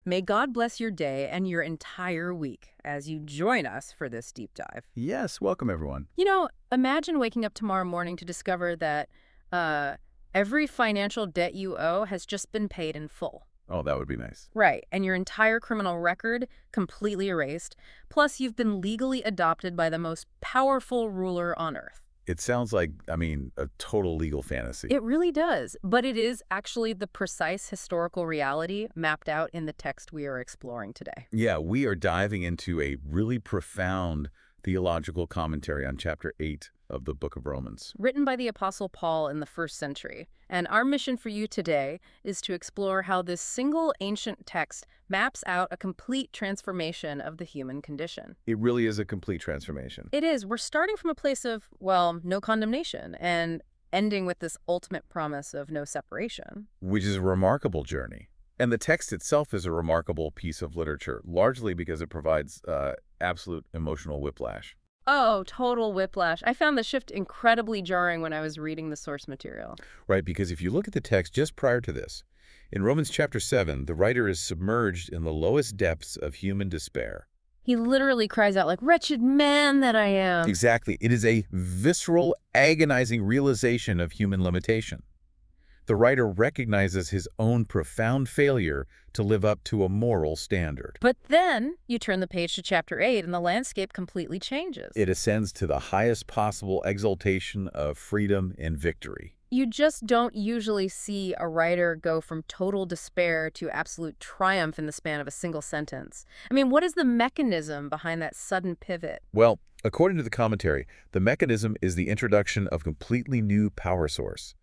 May God bless your day and your entire week as you join us for this deep dive. Yes, welcome everyone. Imagine waking up tomorrow morning to discover that every financial debt you owe has just been paid in full. Oh, that would be nice. Right, and your entire criminal record completely erased. Plus, you've been legally adopted by the most powerful ruler on earth. It sounds like, a total legal fantasy. It really does, but it is actually the precise historical reality mapped out in the text we are exploring today. Yeah, we are diving into a really profound theological commentary on chapter 8 of the book of Romans. Written by the Apostle Paul in the 1st century. And our mission for you today is to explore how this single ancient text maps out a complete transformation of the human condition. It really is a complete transformation. It is. We're starting from a place of, well, no condemnation and ending with this ultimate promise of no separation. Which is a remarkable journey. And the text itself is a remarkable piece of literature, largely because it provides absolute emotional whiplash. Oh, total whiplash. I found the shift incredibly jarring when I was reading the source material. Right, because if you look at the text just prior to this, in Romans chapter 7, the writer is submerged in the lowest depths of human despair. He literally cries out like, "Wretched man that I am." Exactly. It is a visceral, agonizing realization of human limitation. The writer recognizes his own profound failure to live up to a moral standard. But then you turn the page to chapter 8 and the landscape completely changes. It ascends to the highest possible exaltation of freedom and victory. You just don't usually see a writer go from total despair to absolute triumph in the span of a single sentence. What is the mechanism behind that sudden pivot? Well, according to the commentary, the mechanism is the introduction of a completely new power source.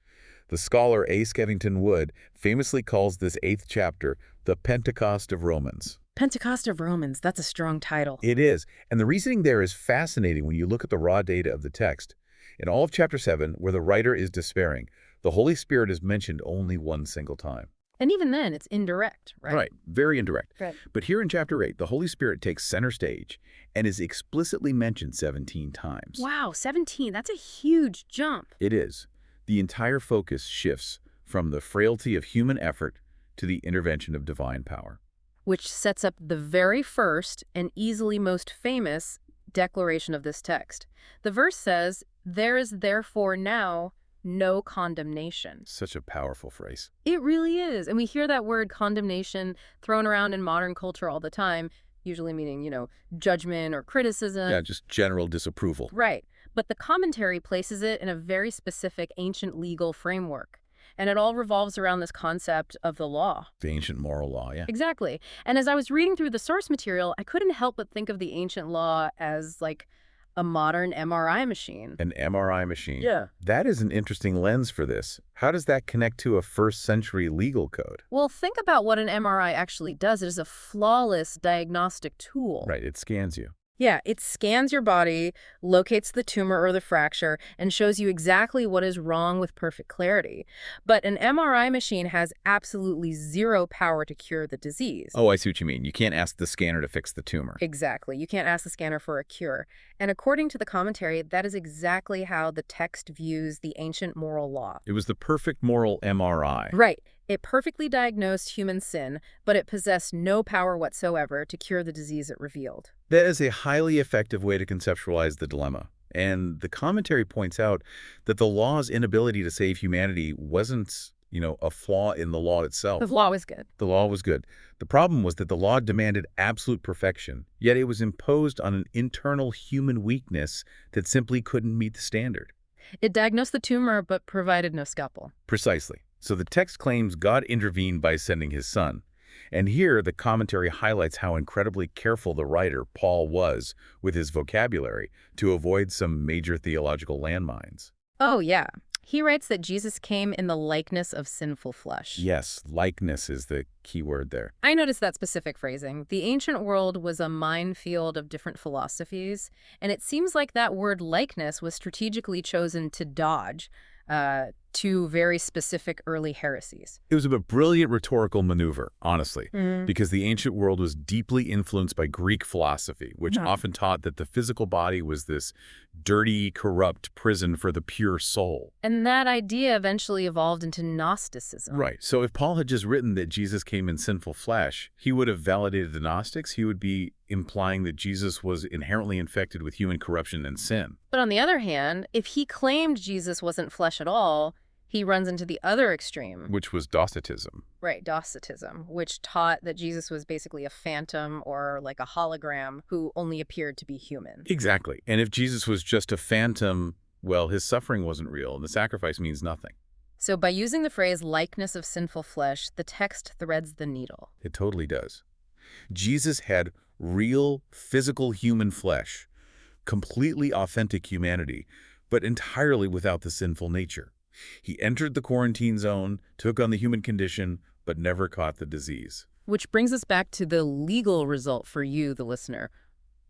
The scholar A. Skevington Wood famously calls this 8th chapter the Pentecost of Romans. Pentecost of Romans, that's a strong title. It is, and the reasoning there is fascinating when you look at the raw data of the text. In all of chapter 7, where the writer is despairing, the Holy Spirit is mentioned only one single time. And even then, it's indirect, right? Right, very indirect. Right. But here in chapter 8, the Holy Spirit takes center stage and is explicitly mentioned 17 times. Wow, 17, that's a huge jump. It is. The entire focus shifts from the frailty of human effort to the intervention of divine power. Which sets up the very first and easily most famous declaration of this text. The verse says, "There is therefore now no condemnation." Such a powerful phrase. It really is. And we hear that word condemnation thrown around in modern culture all the time, usually meaning, judgment or criticism. Yeah, just general disapproval. Right. But the commentary places it in a very specific ancient legal framework. And it all revolves around this concept of the law. The ancient moral law, yeah. Exactly. And as I was reading through the source material, I couldn't help but think of the ancient law as like a modern MRI machine. An MRI machine. Yeah. That is an interesting lens for this. How does that connect to a 1st century legal code? Well, think about what an MRI actually does. It is a flawless diagnostic tool. Right, it scans you. Yeah, it scans your body, locates the tumor or the fracture, and shows you exactly what is wrong with perfect clarity. But an MRI machine has absolutely zero power to cure the disease. Oh, I see what you mean. You can't ask the scanner to fix the tumor. Exactly. You can't ask the scanner for a cure. And according to the commentary, that is exactly how the text views the ancient moral law. It was the perfect moral MRI. Right. It perfectly diagnosed human sin, but it possessed no power whatsoever to cure the disease it revealed. That is a highly effective way to conceptualize the dilemma. And the commentary points out that the law's inability to save humanity wasn't, a flaw in the law itself. The law was good. The law was good. The problem was that the law demanded absolute perfection, yet it was imposed on an internal human weakness that simply couldn't meet the standard. It diagnosed the tumor, but provided no scalpel. Precisely. So the text claims God intervened by sending his son. And here the commentary highlights how incredibly careful the writer, Paul, was with his vocabulary to avoid some major theological landmines. Oh, yeah. He writes that Jesus came in the likeness of sinful flesh. Yes, likeness is the key word there. I noticed that specific phrasing. The ancient world was a minefield of different philosophies, and it seems like that word likeness was strategically chosen to dodge, two very specific early heresies. It was a brilliant rhetorical maneuver, honestly, Mm. because the ancient world was deeply influenced by Greek philosophy, which Yeah. often taught that the physical body was this dirty, corrupt prison for the pure soul. And that idea eventually evolved into Gnosticism. Right. So if Paul had just written that Jesus came in sinful flesh, he would have validated the Gnostics. He would be implying that Jesus was inherently infected with human corruption and sin. But on the other hand, if he claimed Jesus wasn't flesh at all, he runs into the other extreme. Which was Docetism. Right, Docetism, which taught that Jesus was basically a phantom or like a hologram who only appeared to be human. Exactly. And if Jesus was just a phantom, well, his suffering wasn't real, and the sacrifice means nothing. So by using the phrase likeness of sinful flesh, the text threads the needle. It totally does. Jesus had real, physical human flesh, completely authentic humanity, but entirely without the sinful nature. He entered the quarantine zone, took on the human condition, but never caught the disease. Which brings us back to the legal result for you, the listener.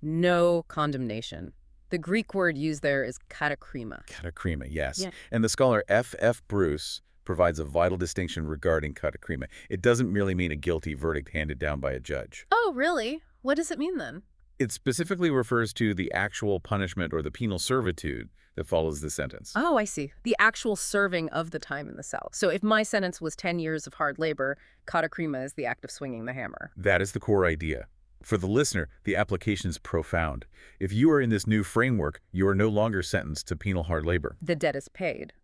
No condemnation. The Greek word used there is katakrima. Katakrima, yes. Yeah. And the scholar F. Bruce provides a vital distinction regarding katakrima. It doesn't merely mean a guilty verdict handed down by a judge. Oh, really? What does it mean then? It specifically refers to the actual punishment or the penal servitude that follows the sentence. Oh, I see. The actual serving of the time in the cell. So if my sentence was 10 years of hard labor, katakrima is the act of swinging the hammer. That is the core idea. For the listener, the application is profound. If you are in this new framework, you are no longer sentenced to penal hard labor. The debt is paid.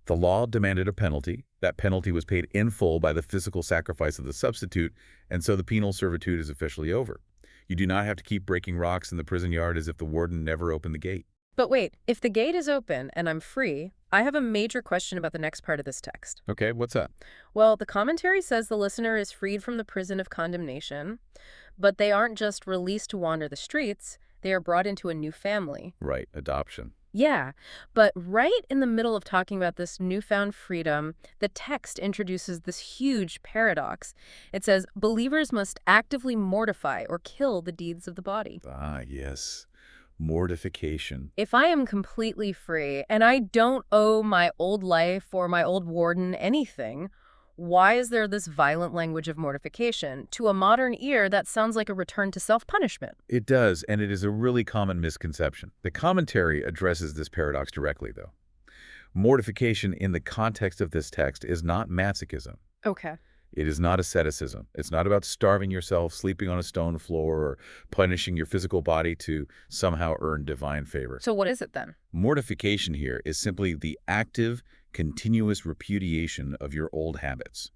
The law demanded a penalty. That penalty was paid in full by the physical sacrifice of the substitute, and so the penal servitude is officially over. You do not have to keep breaking rocks in the prison yard as if the warden never opened the gate. But wait, if the gate is open and I'm free, I have a major question about the next part of this text. Okay, what's that? Well, the commentary says the listener is freed from the prison of condemnation, but they aren't just released to wander the streets, they are brought into a new family. Right, adoption. Yeah, but right in the middle of talking about this newfound freedom, the text introduces this huge paradox. It says, believers must actively mortify or kill the deeds of the body. Ah, yes. Mortification. If I am completely free and I don't owe my old life or my old warden anything, why is there this violent language of mortification? To a modern ear, that sounds like a return to self-punishment. It does, and it is a really common misconception. The commentary addresses this paradox directly, though. Mortification in the context of this text is not masochism. Okay. It is not asceticism. It's not about starving yourself, sleeping on a stone floor, or punishing your physical body to somehow earn divine favor. So what is it then? Mortification here is simply the active, continuous repudiation of your old habits.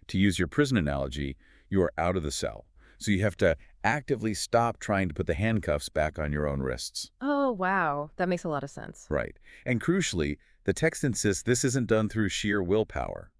To use your prison analogy, you are out of the cell, so you have to actively stop trying to put the handcuffs back on your own wrists. Oh, wow. That makes a lot of sense. Right. And crucially, the text insists this isn't done through sheer willpower.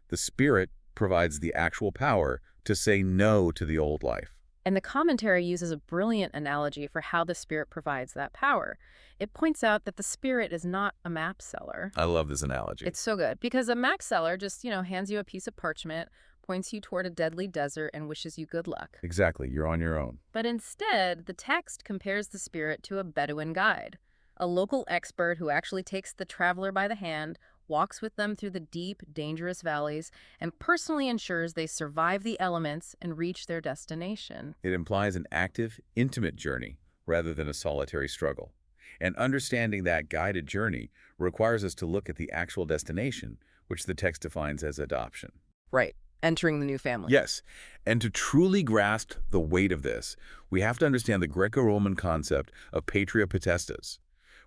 The Spirit provides the actual power to say no to the old life. And the commentary uses a brilliant analogy for how the Spirit provides that power. It points out that the Spirit is not a map seller. I love this analogy. It's so good, because a map seller just, hands you a piece of parchment, points you toward a deadly desert, and wishes you good luck. Exactly. You're on your own. But instead, the text compares the Spirit to a Bedouin guide, a local expert who actually takes the traveler by the hand, walks with them through the deep, dangerous valleys, and personally ensures they survive the elements and reach their destination. It implies an active, intimate journey rather than a solitary struggle. And understanding that guided journey requires us to look at the actual destination, which the text defines as adoption. Right. Entering the new family. Yes. And to truly grasp the weight of this, we have to understand the Greco-Roman concept of patria potestas,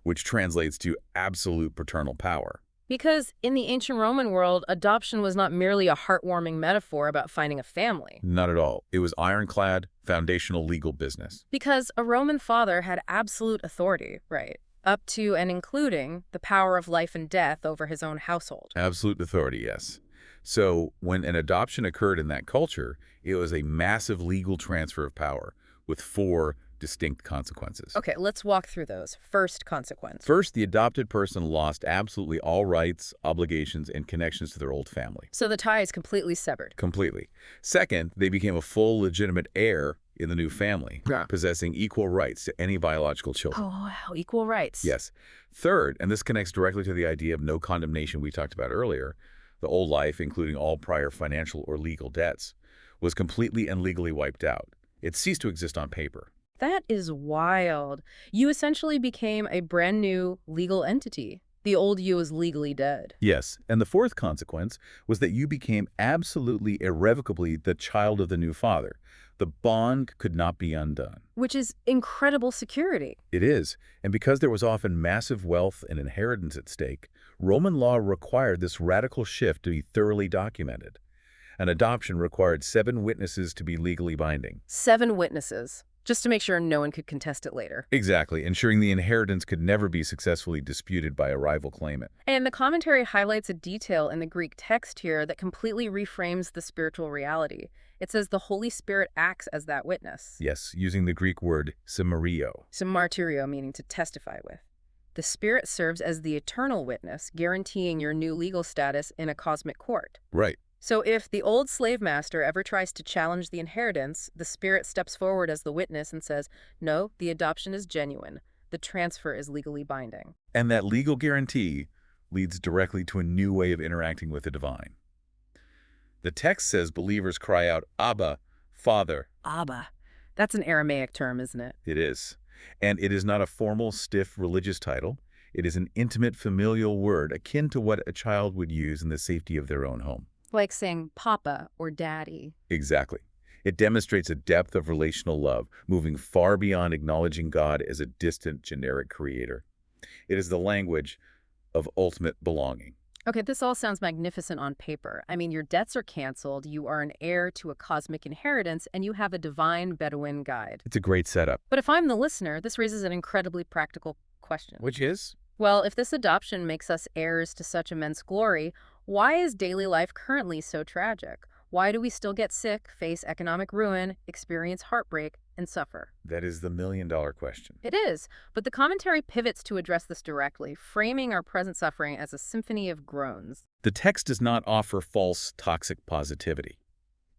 which translates to absolute paternal power. Because in the ancient Roman world, adoption was not merely a heartwarming metaphor about finding a family. Not at all. It was ironclad, foundational legal business. Because a Roman father had absolute authority, right, up to and including the power of life and death over his own household. Absolute authority, yes. So when an adoption occurred in that culture, it was a massive legal transfer of power with 4 distinct consequences. Okay, let's walk through those. First consequence. First, the adopted person lost absolutely all rights, obligations, and connections to their old family. So the tie is completely severed. Completely. Second, they became a full legitimate heir in the new family, Yeah. possessing equal rights to any biological children. Oh, wow, equal rights. Yes. Third, and this connects directly to the idea of no condemnation we talked about earlier, the old life, including all prior financial or legal debts, was completely and legally wiped out. It ceased to exist on paper. That is wild. You essentially became a brand new legal entity. The old you is legally dead. Yes, and the fourth consequence was that you became absolutely irrevocably the child of the new father. The bond could not be undone. Which is incredible security. It is, and because there was often massive wealth and inheritance at stake, Roman law required this radical shift to be thoroughly documented. An adoption required 7 witnesses to be legally binding. 7 witnesses, just to make sure no one could contest it later. Exactly, ensuring the inheritance could never be successfully disputed by a rival claimant. And the commentary highlights a detail in the Greek text here that completely reframes the spiritual reality. It says the Holy Spirit acts as that witness. Yes, using the Greek word martyrio. Martyrio meaning to testify with. The Spirit serves as the eternal witness, guaranteeing your new legal status in a cosmic court. Right. So if the old slave master ever tries to challenge the inheritance, the Spirit steps forward as the witness and says, no, the adoption is genuine. The transfer is legally binding. And that legal guarantee leads directly to a new way of interacting with the divine. The text says believers cry out, Abba, Father. Abba. That's an Aramaic term, isn't it? It is. And it is not a formal, stiff religious title. It is an intimate, familial word akin to what a child would use in the safety of their own home. Like saying Papa or Daddy. Exactly. It demonstrates a depth of relational love, moving far beyond acknowledging God as a distant, generic creator. It is the language of ultimate belonging. Okay, this all sounds magnificent on paper. I mean, your debts are canceled, you are an heir to a cosmic inheritance, and you have a divine Bedouin guide. It's a great setup. But if I'm the listener, this raises an incredibly practical question. Which is? Well, if this adoption makes us heirs to such immense glory, why is daily life currently so tragic? Why do we still get sick, face economic ruin, experience heartbreak, and suffer? That is the million-dollar question. It is, but the commentary pivots to address this directly, framing our present suffering as a symphony of groans. The text does not offer false, toxic positivity.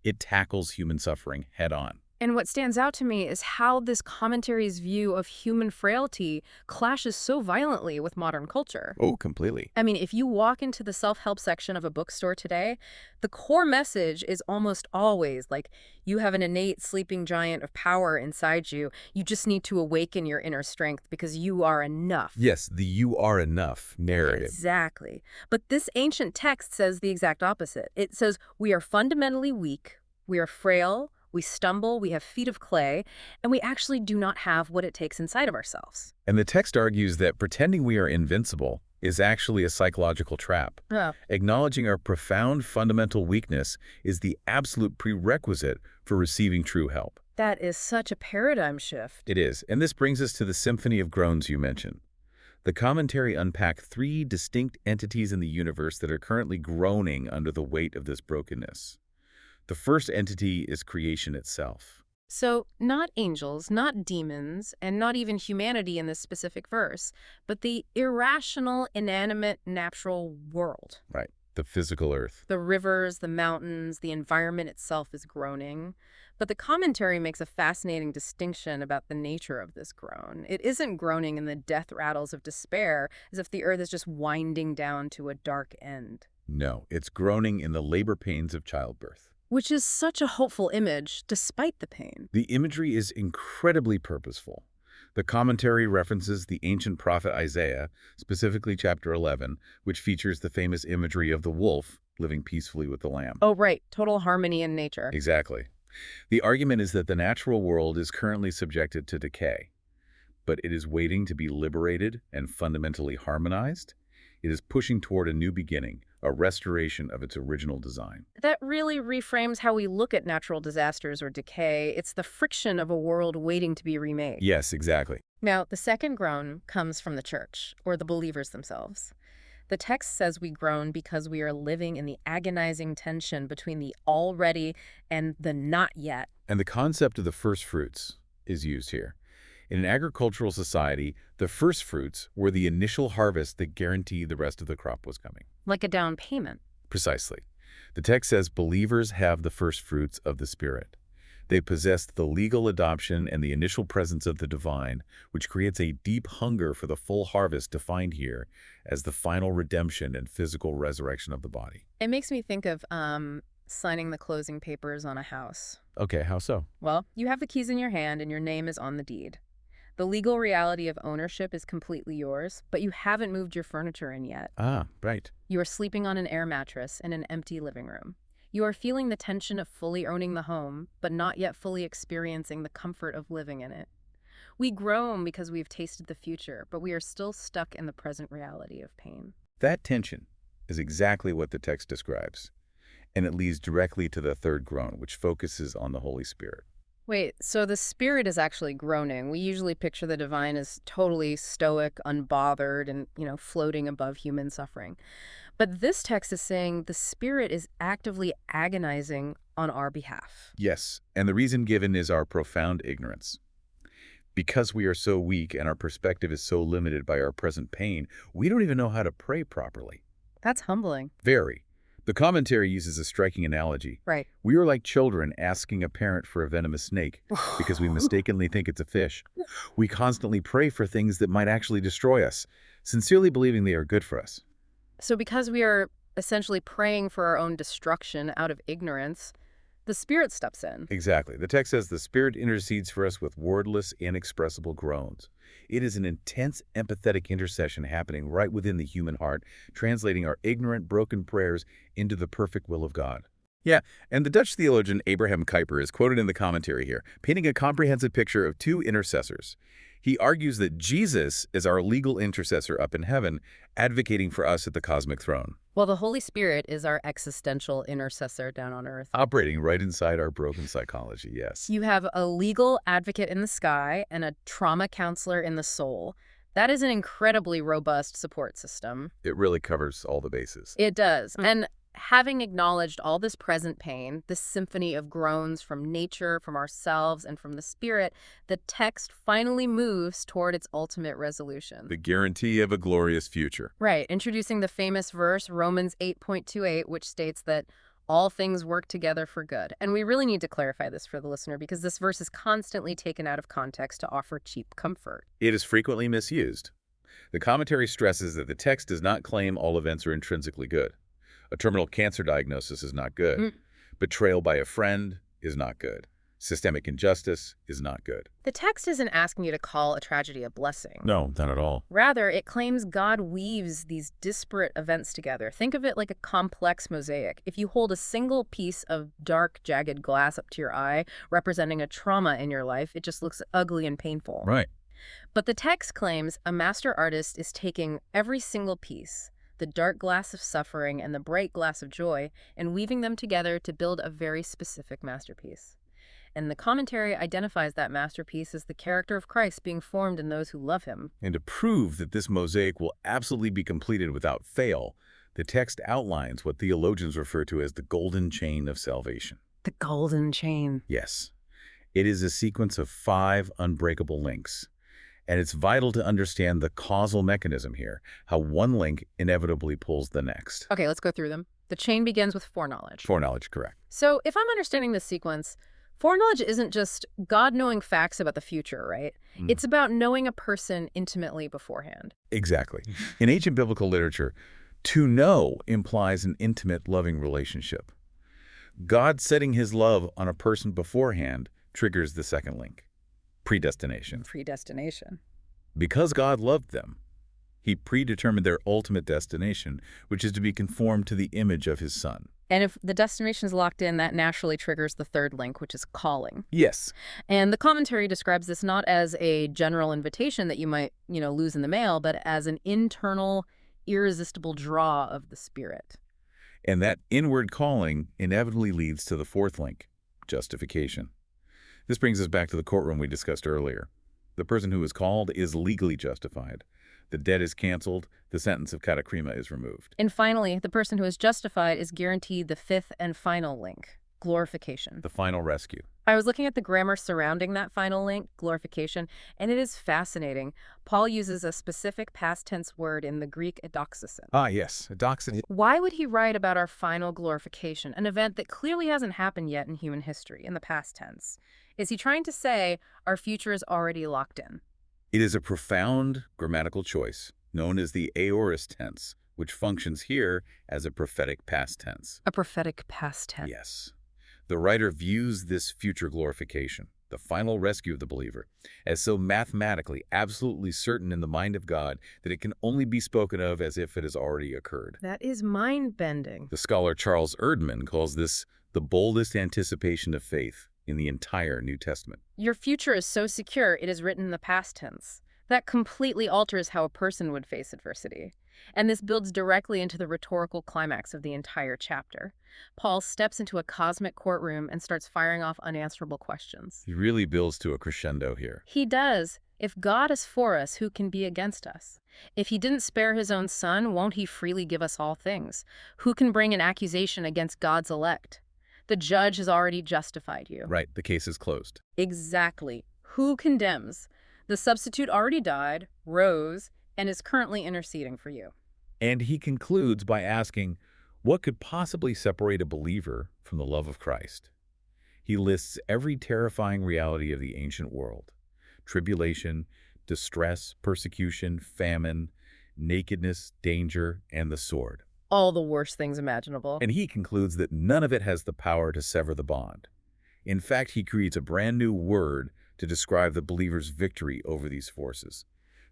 It tackles human suffering head-on. And what stands out to me is how this commentary's view of human frailty clashes so violently with modern culture. Oh, completely. I mean, if you walk into the self-help section of a bookstore today, the core message is almost always like, you have an innate sleeping giant of power inside you. You just need to awaken your inner strength because you are enough. Yes, the you are enough narrative. Exactly. But this ancient text says the exact opposite. It says we are fundamentally weak, we are frail, we stumble, we have feet of clay, and we actually do not have what it takes inside of ourselves. And the text argues that pretending we are invincible is actually a psychological trap. Oh. Acknowledging our profound fundamental weakness is the absolute prerequisite for receiving true help. That is such a paradigm shift. It is, and this brings us to the symphony of groans you mentioned. The commentary unpacked 3 distinct entities in the universe that are currently groaning under the weight of this brokenness. The first entity is creation itself. So, not angels, not demons, and not even humanity in this specific verse, but the irrational, inanimate, natural world. Right. The physical earth. The rivers, the mountains, the environment itself is groaning. But the commentary makes a fascinating distinction about the nature of this groan. It isn't groaning in the death rattles of despair, as if the earth is just winding down to a dark end. No, it's groaning in the labor pains of childbirth. Which is such a hopeful image, despite the pain. The imagery is incredibly purposeful. The commentary references the ancient prophet Isaiah, specifically chapter 11, which features the famous imagery of the wolf living peacefully with the lamb. Oh, right. Total harmony in nature. Exactly. The argument is that the natural world is currently subjected to decay, but it is waiting to be liberated and fundamentally harmonized. It is pushing toward a new beginning, a restoration of its original design. That really reframes how we look at natural disasters or decay. It's the friction of a world waiting to be remade. Yes, exactly. Now, the second groan comes from the church, or the believers themselves. The text says we groan because we are living in the agonizing tension between the already and the not yet. And the concept of the first fruits is used here. In an agricultural society, the first fruits were the initial harvest that guaranteed the rest of the crop was coming. Like a down payment. Precisely. The text says believers have the first fruits of the Spirit. They possess the legal adoption and the initial presence of the divine, which creates a deep hunger for the full harvest defined here as the final redemption and physical resurrection of the body. It makes me think of signing the closing papers on a house. Okay, how so? Well, you have the keys in your hand and your name is on the deed. The legal reality of ownership is completely yours, but you haven't moved your furniture in yet. Ah, right. You are sleeping on an air mattress in an empty living room. You are feeling the tension of fully owning the home, but not yet fully experiencing the comfort of living in it. We groan because we've tasted the future, but we are still stuck in the present reality of pain. That tension is exactly what the text describes, and it leads directly to the third groan, which focuses on the Holy Spirit. Wait, so the spirit is actually groaning. We usually picture the divine as totally stoic, unbothered, and, floating above human suffering. But this text is saying the spirit is actively agonizing on our behalf. Yes, and the reason given is our profound ignorance. Because we are so weak and our perspective is so limited by our present pain, we don't even know how to pray properly. That's humbling. Very. The commentary uses a striking analogy. Right. We are like children asking a parent for a venomous snake because we mistakenly think it's a fish. We constantly pray for things that might actually destroy us, sincerely believing they are good for us. So because we are essentially praying for our own destruction out of ignorance, the Spirit steps in. Exactly. The text says the Spirit intercedes for us with wordless, inexpressible groans. It is an intense, empathetic intercession happening right within the human heart, translating our ignorant, broken prayers into the perfect will of God. Yeah, and the Dutch theologian Abraham Kuyper is quoted in the commentary here, painting a comprehensive picture of two intercessors. He argues that Jesus is our legal intercessor up in heaven, advocating for us at the cosmic throne. Well, the Holy Spirit is our existential intercessor down on earth. Operating right inside our broken psychology, yes. You have a legal advocate in the sky and a trauma counselor in the soul. That is an incredibly robust support system. It really covers all the bases. It does. And having acknowledged all this present pain, this symphony of groans from nature, from ourselves, and from the Spirit, the text finally moves toward its ultimate resolution. The guarantee of a glorious future. Right, introducing the famous verse, Romans 8:28, which states that all things work together for good. And we really need to clarify this for the listener because this verse is constantly taken out of context to offer cheap comfort. It is frequently misused. The commentary stresses that the text does not claim all events are intrinsically good. A terminal cancer diagnosis is not good. Betrayal by a friend is not good. Systemic injustice is not good. The text isn't asking you to call a tragedy a blessing. No, not at all. Rather, it claims God weaves these disparate events together. Think of it like a complex mosaic. If you hold a single piece of dark, jagged glass up to your eye, representing a trauma in your life, it just looks ugly and painful. Right. But the text claims a master artist is taking every single piece, the dark glass of suffering and the bright glass of joy, and weaving them together to build a very specific masterpiece. And the commentary identifies that masterpiece as the character of Christ being formed in those who love him. And to prove that this mosaic will absolutely be completed without fail, the text outlines what theologians refer to as the golden chain of salvation. The golden chain. Yes. It is a sequence of 5 unbreakable links. And it's vital to understand the causal mechanism here, how one link inevitably pulls the next. Okay, let's go through them. The chain begins with foreknowledge. Foreknowledge, correct. So if I'm understanding this sequence, foreknowledge isn't just God knowing facts about the future, right? It's about knowing a person intimately beforehand. Exactly. In ancient biblical literature, to know implies an intimate, loving relationship. God setting his love on a person beforehand triggers the second link. Predestination. Predestination. Because God loved them, he predetermined their ultimate destination, which is to be conformed to the image of his Son. And if the destination is locked in, that naturally triggers the third link, which is calling. Yes. And the commentary describes this not as a general invitation that you might, lose in the mail, but as an internal, irresistible draw of the Spirit. And that inward calling inevitably leads to the fourth link, justification. This brings us back to the courtroom we discussed earlier. The person who is called is legally justified. The debt is canceled. The sentence of katakrima is removed. And finally, the person who is justified is guaranteed the fifth and final link, glorification. The final rescue. I was looking at the grammar surrounding that final link, glorification, and it is fascinating. Paul uses a specific past tense word in the Greek edoxasin. Ah, yes, doxin. Why would he write about our final glorification, an event that clearly hasn't happened yet in human history, in the past tense? Is he trying to say our future is already locked in? It is a profound grammatical choice, known as the aorist tense, which functions here as a prophetic past tense. A prophetic past tense. Yes. The writer views this future glorification, the final rescue of the believer, as so mathematically, absolutely certain in the mind of God that it can only be spoken of as if it has already occurred. That is mind-bending. The scholar Charles Erdman calls this the boldest anticipation of faith in the entire New Testament. Your future is so secure it is written in the past tense. That completely alters how a person would face adversity. And this builds directly into the rhetorical climax of the entire chapter. Paul steps into a cosmic courtroom and starts firing off unanswerable questions. He really builds to a crescendo here. He does. If God is for us, who can be against us? If he didn't spare his own son, won't he freely give us all things? Who can bring an accusation against God's elect? The judge has already justified you. Right, the case is closed. Exactly. Who condemns? The substitute already died, rose, and is currently interceding for you. And he concludes by asking, what could possibly separate a believer from the love of Christ? He lists every terrifying reality of the ancient world: tribulation, distress, persecution, famine, nakedness, danger, and the sword. All the worst things imaginable. And he concludes that none of it has the power to sever the bond. In fact, he creates a brand new word to describe the believer's victory over these forces.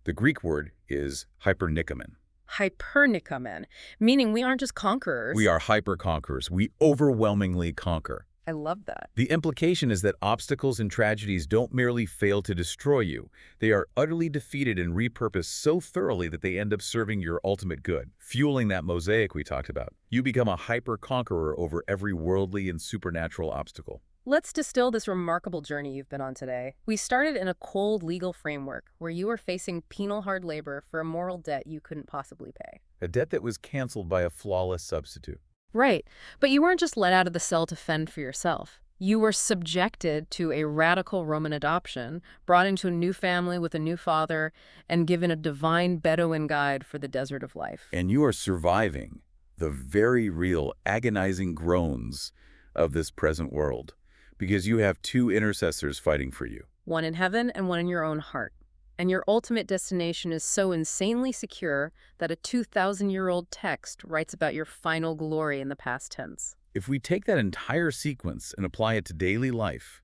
The Greek word is hypernikamen. Hypernikamen, meaning we aren't just conquerors. We are hyper-conquerors. We overwhelmingly conquer. I love that. The implication is that obstacles and tragedies don't merely fail to destroy you. They are utterly defeated and repurposed so thoroughly that they end up serving your ultimate good, fueling that mosaic we talked about. You become a hyper-conqueror over every worldly and supernatural obstacle. Let's distill this remarkable journey you've been on today. We started in a cold legal framework where you were facing penal hard labor for a moral debt you couldn't possibly pay. A debt that was canceled by a flawless substitute. Right, but you weren't just let out of the cell to fend for yourself. You were subjected to a radical Roman adoption, brought into a new family with a new father, and given a divine Bedouin guide for the desert of life. And you are surviving the very real, agonizing groans of this present world, because you have two intercessors fighting for you. One in heaven and one in your own heart. And your ultimate destination is so insanely secure that a 2,000-year-old text writes about your final glory in the past tense. If we take that entire sequence and apply it to daily life,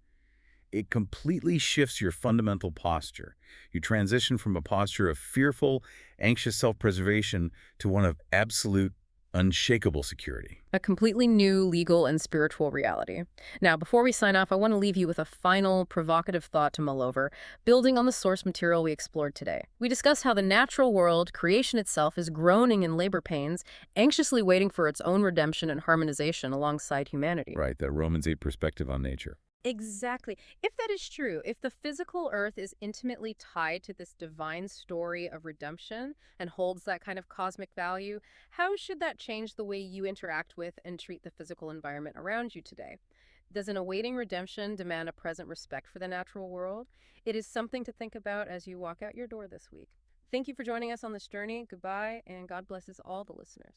it completely shifts your fundamental posture. You transition from a posture of fearful, anxious self-preservation to one of absolute, unshakable security. A completely new legal and spiritual reality. Now, before we sign off, I want to leave you with a final provocative thought to mull over, building on the source material we explored today. We discussed how the natural world, creation itself, is groaning in labor pains, anxiously waiting for its own redemption and harmonization alongside humanity. Right, that Romans 8 perspective on nature. Exactly. If that is true, if the physical earth is intimately tied to this divine story of redemption and holds that kind of cosmic value, how should that change the way you interact with and treat the physical environment around you today? Does an awaiting redemption demand a present respect for the natural world? It is something to think about as you walk out your door this week. Thank you for joining us on this journey. Goodbye, and God blesses all the listeners.